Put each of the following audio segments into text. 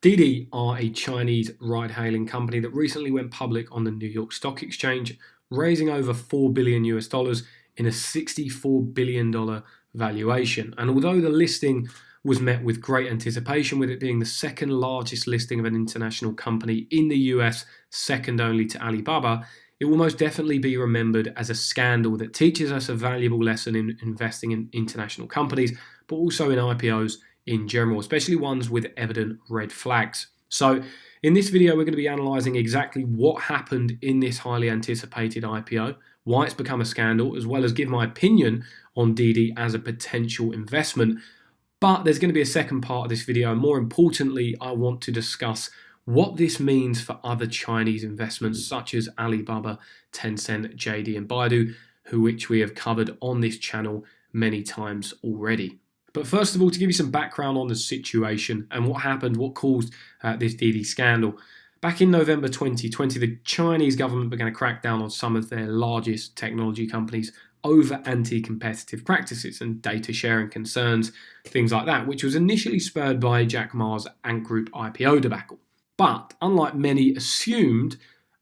DiDi are a Chinese ride-hailing company that recently went public on the New York Stock Exchange, raising over $4 billion in a $64 billion valuation. And although the listing was met with great anticipation, with it being the second largest listing of an international company in the US, second only to Alibaba, it will most definitely be remembered as a scandal that teaches us a valuable lesson in investing in international companies, but also in IPOs in general, especially ones with evident red flags. So in this video, we're going to be analysing exactly what happened in this highly anticipated IPO, why it's become a scandal, as well as give my opinion on DiDi as a potential investment. But there's going to be a second part of this video, and more importantly, I want to discuss what this means for other Chinese investments such as Alibaba, Tencent, JD and Baidu, which we have covered on this channel many times already. But first of all, to give you some background on the situation and what happened, what caused this DiDi scandal. Back in November 2020, the Chinese government began to crack down on some of their largest technology companies over anti-competitive practices and data sharing concerns, things like that, which was initially spurred by Jack Ma's Ant Group IPO debacle. But unlike many assumed,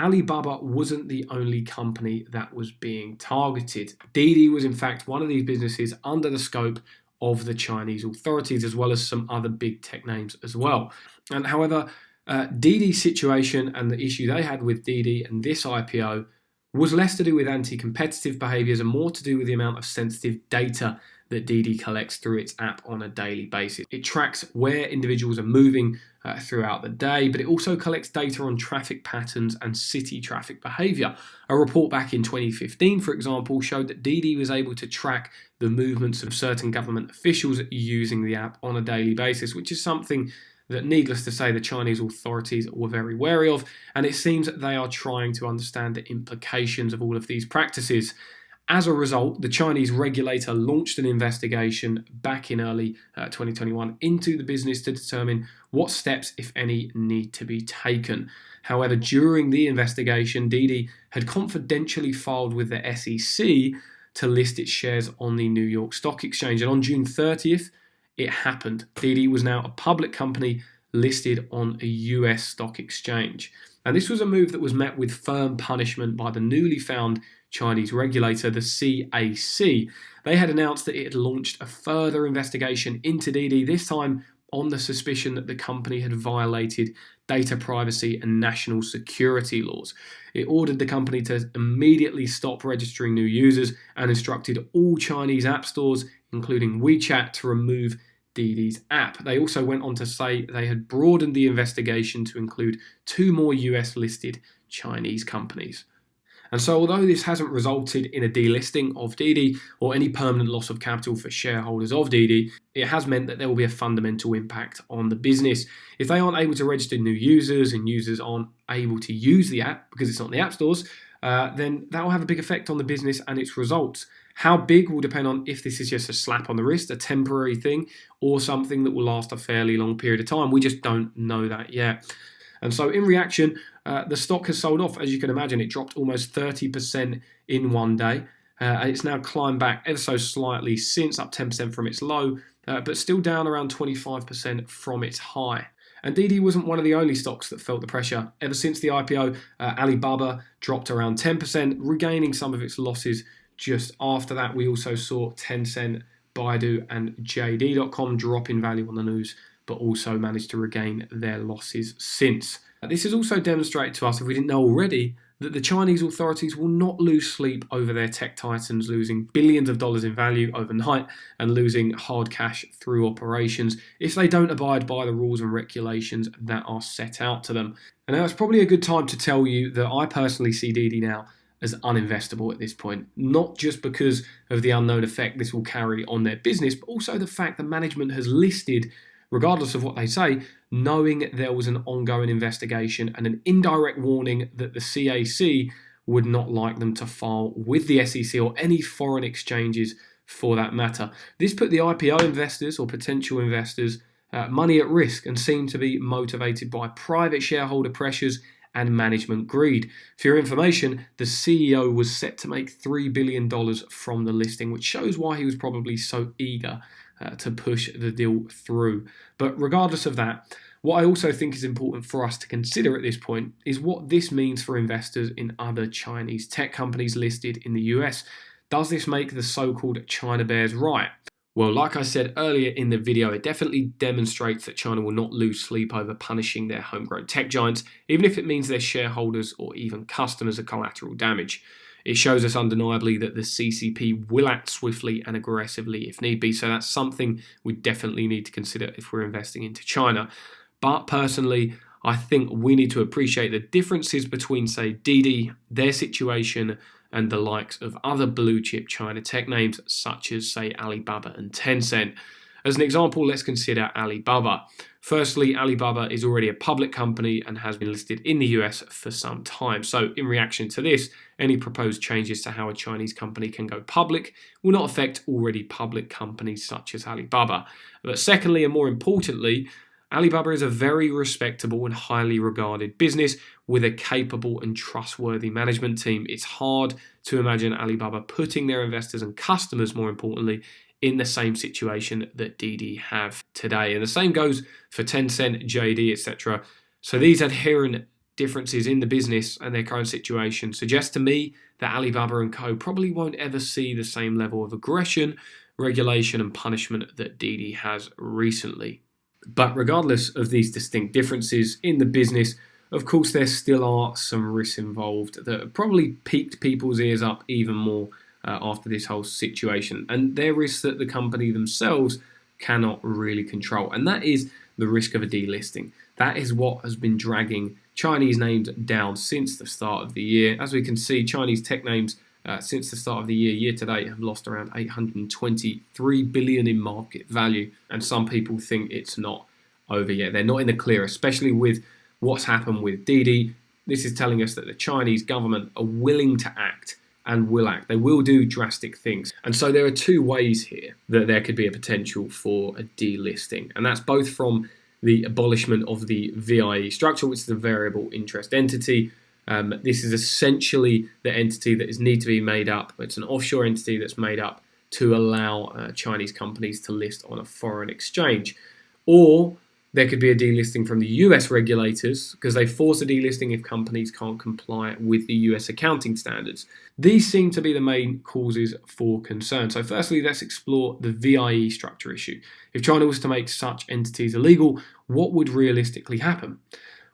Alibaba wasn't the only company that was being targeted. DiDi was in fact one of these businesses under the scope of the Chinese authorities, as well as some other big tech names as well. And however, DiDi's situation and the issue they had with DiDi and this IPO was less to do with anti-competitive behaviours and more to do with the amount of sensitive data that DiDi collects through its app on a daily basis. It tracks where individuals are moving throughout the day, but it also collects data on traffic patterns and city traffic behaviour. A report back in 2015, for example, showed that DiDi was able to track the movements of certain government officials using the app on a daily basis, which is something that, needless to say, the Chinese authorities were very wary of, and it seems that they are trying to understand the implications of all of these practices. As a result, the Chinese regulator launched an investigation back in early 2021 into the business to determine what steps, if any, need to be taken. However, during the investigation, DiDi had confidentially filed with the SEC to list its shares on the New York Stock Exchange, and on June 30th, it happened. DiDi was now a public company listed on a US stock exchange. And this was a move that was met with firm punishment by the newly found Chinese regulator, the CAC. They had announced that it had launched a further investigation into DiDi, this time on the suspicion that the company had violated data privacy and national security laws. It ordered the company to immediately stop registering new users and instructed all Chinese app stores, including WeChat, to remove DiDi's app. They also went on to say they had broadened the investigation to include 2 more US-listed Chinese companies. And so although this hasn't resulted in a delisting of DiDi or any permanent loss of capital for shareholders of DiDi, it has meant that there will be a fundamental impact on the business. If they aren't able to register new users and users aren't able to use the app because it's not in the app stores, then that will have a big effect on the business and its results. How big will depend on if this is just a slap on the wrist, a temporary thing, or something that will last a fairly long period of time. We just don't know that yet. And so in reaction, the stock has sold off. As you can imagine, it dropped almost 30% in one day. And it's now climbed back ever so slightly since, up 10% from its low, but still down around 25% from its high. And DiDi wasn't one of the only stocks that felt the pressure. Ever since the IPO, Alibaba dropped around 10%, regaining some of its losses just after that. We also saw Tencent, Baidu and JD.com drop in value on the news, but also managed to regain their losses since. This has also demonstrated to us, if we didn't know already, that the Chinese authorities will not lose sleep over their tech titans losing billions of dollars in value overnight and losing hard cash through operations if they don't abide by the rules and regulations that are set out to them. And now it's probably a good time to tell you that I personally see DiDi now as uninvestable at this point, not just because of the unknown effect this will carry on their business, but also the fact that management has listed, regardless of what they say, knowing there was an ongoing investigation and an indirect warning that the CAC would not like them to file with the SEC or any foreign exchanges for that matter. This put the IPO investors or potential investors money at risk and seemed to be motivated by private shareholder pressures and management greed. For your information, the CEO was set to make $3 billion from the listing, which shows why he was probably so eager to push the deal through. But regardless of that, What I also think is important for us to consider at this point is what this means for investors in other Chinese tech companies listed in the US. Does this make the so-called China bears right? Well, like I said earlier in the video, it definitely demonstrates that China will not lose sleep over punishing their homegrown tech giants, even if it means their shareholders or even customers are collateral damage. It shows us undeniably that the CCP will act swiftly and aggressively if need be, so that's something we definitely need to consider if we're investing into China. But personally, I think we need to appreciate the differences between, say, DiDi, their situation, and the likes of other blue chip China tech names such as, say, Alibaba and Tencent. As an example, let's consider Alibaba. Firstly, Alibaba is already a public company and has been listed in the US for some time. So in reaction to this, any proposed changes to how a Chinese company can go public will not affect already public companies such as Alibaba. But secondly, and more importantly, Alibaba is a very respectable and highly regarded business with a capable and trustworthy management team. It's hard to imagine Alibaba putting their investors and customers, more importantly, in the same situation that DiDi have today. And the same goes for Tencent, JD, etc. So these inherent differences in the business and their current situation suggest to me that Alibaba and Co. probably won't ever see the same level of aggression, regulation and punishment that DiDi has recently. But regardless of these distinct differences in the business, of course, there still are some risks involved that have probably piqued people's ears up even more after this whole situation. And they're risks that the company themselves cannot really control. And that is the risk of a delisting. That is what has been dragging Chinese names down since the start of the year. As we can see, Chinese tech names since the start of the year to date, have lost around 823 billion in market value. And some people think it's not over yet. They're not in the clear, especially with what's happened with DiDi. This is telling us that the Chinese government are willing to act and will act. They will do drastic things. And so there are two ways here that there could be a potential for a delisting. And that's both from the abolishment of the VIE structure, which is the variable interest entity. This is essentially the entity that is need to be made up. It's an offshore entity that's made up to allow Chinese companies to list on a foreign exchange. Or there could be a delisting from the US regulators because they force a delisting if companies can't comply with the US accounting standards. These seem to be the main causes for concern. So firstly, let's explore the VIE structure issue. If China was to make such entities illegal, what would realistically happen?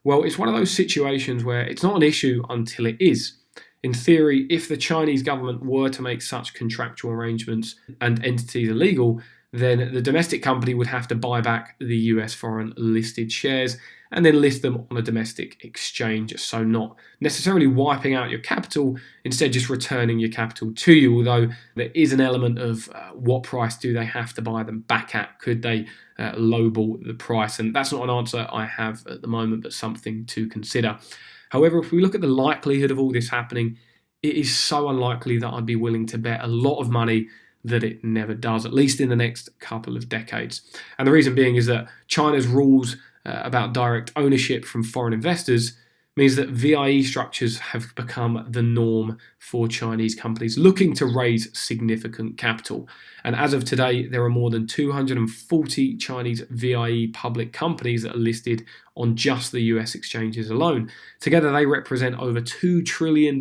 Well, it's one of those situations where it's not an issue until it is. In theory, if the Chinese government were to make such contractual arrangements and entities illegal, then the domestic company would have to buy back the US foreign listed shares and then list them on a domestic exchange. So not necessarily wiping out your capital, instead just returning your capital to you, although there is an element of what price do they have to buy them back at? Could they lowball the price? And that's not an answer I have at the moment, but something to consider. However, if we look at the likelihood of all this happening, it is so unlikely that I'd be willing to bet a lot of money that it never does, at least in the next couple of decades. And the reason being is that China's rules about direct ownership from foreign investors means that VIE structures have become the norm for Chinese companies looking to raise significant capital. And as of today, there are more than 240 Chinese VIE public companies that are listed on just the US exchanges alone. Together, they represent over $2 trillion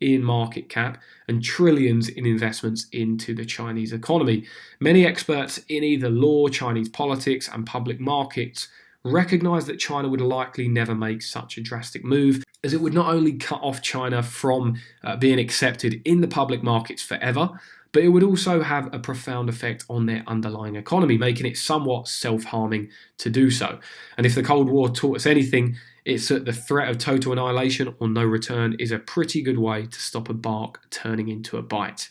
in market cap and trillions in investments into the Chinese economy. Many experts in either law, Chinese politics, and public markets recognize that China would likely never make such a drastic move, as it would not only cut off China from being accepted in the public markets forever, but it would also have a profound effect on their underlying economy, making it somewhat self-harming to do so. And if the Cold War taught us anything, it's that the threat of total annihilation or no return is a pretty good way to stop a bark turning into a bite.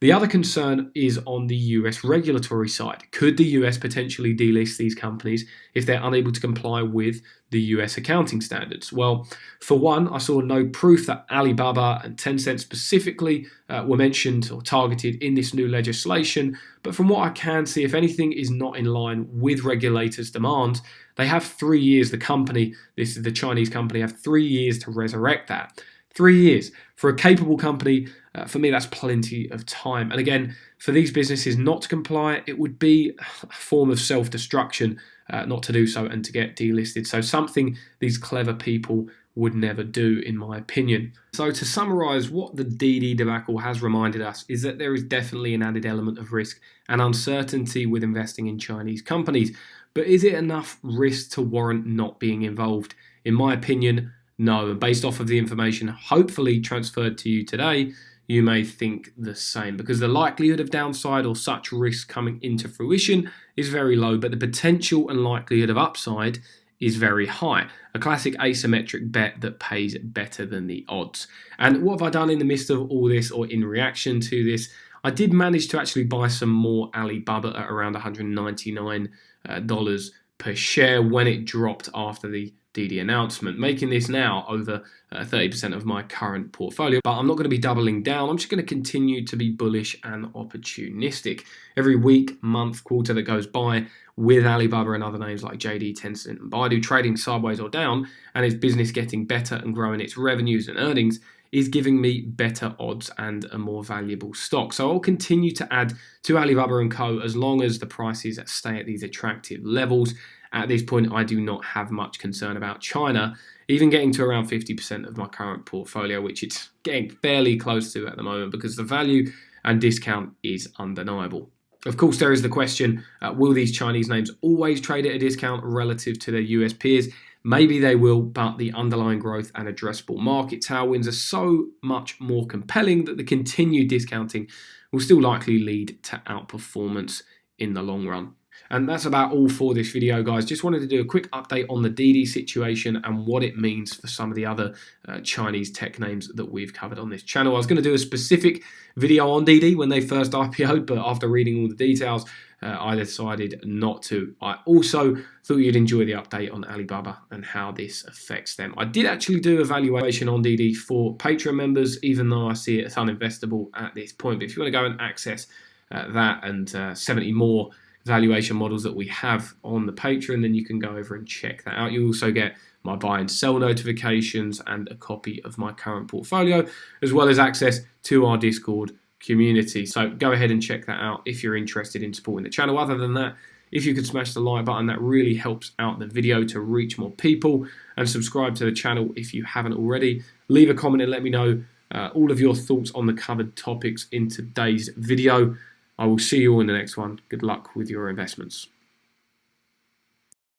The other concern is on the US regulatory side. Could the US potentially delist these companies if they're unable to comply with the US accounting standards? Well, for one, I saw no proof that Alibaba and Tencent specifically were mentioned or targeted in this new legislation. But from what I can see, if anything is not in line with regulators' demands, they have 3 years, this is the Chinese company, have 3 years to resurrect that. 3 years. For a capable company, for me, that's plenty of time. And again, for these businesses not to comply, it would be a form of self-destruction not to do so and to get delisted. So something these clever people would never do, in my opinion. So to summarize, what the DiDi debacle has reminded us is that there is definitely an added element of risk and uncertainty with investing in Chinese companies. But is it enough risk to warrant not being involved? In my opinion, no. And based off of the information hopefully transferred to you today, you may think the same, because the likelihood of downside or such risk coming into fruition is very low, but the potential and likelihood of upside is very high. A classic asymmetric bet that pays better than the odds. And what have I done in the midst of all this, or in reaction to this? I did manage to actually buy some more Alibaba at around $199 per share when it dropped after the DiDi announcement, making this now over 30% of my current portfolio. But I'm not going to be doubling down. I'm just going to continue to be bullish and opportunistic. Every week, month, quarter that goes by with Alibaba and other names like JD, Tencent and Baidu trading sideways or down, and its business getting better and growing its revenues and earnings, is giving me better odds and a more valuable stock. So I'll continue to add to Alibaba & Co. as long as the prices stay at these attractive levels. At this point, I do not have much concern about China, even getting to around 50% of my current portfolio, which it's getting fairly close to at the moment because the value and discount is undeniable. Of course, there is the question, will these Chinese names always trade at a discount relative to their US peers? Maybe they will, but the underlying growth and addressable market tailwinds are so much more compelling that the continued discounting will still likely lead to outperformance in the long run. And that's about all for this video, guys. Just wanted to do a quick update on the DiDi situation and what it means for some of the other Chinese tech names that we've covered on this channel. I was going to do a specific video on DiDi when they first IPO'd, but after reading all the details, I decided not to. I also thought you'd enjoy the update on Alibaba and how this affects them. I did actually do a valuation on DiDi for Patreon members, even though I see it as uninvestable at this point. But if you want to go and access that and 70 more valuation models that we have on the Patreon, then you can go over and check that out. You also get my buy and sell notifications and a copy of my current portfolio, as well as access to our Discord community. So go ahead and check that out if you're interested in supporting the channel. Other than that, if you could smash the like button, that really helps out the video to reach more people, and subscribe to the channel if you haven't already. Leave a comment and let me know all of your thoughts on the covered topics in today's video. I will see you all in the next one. Good luck with your investments.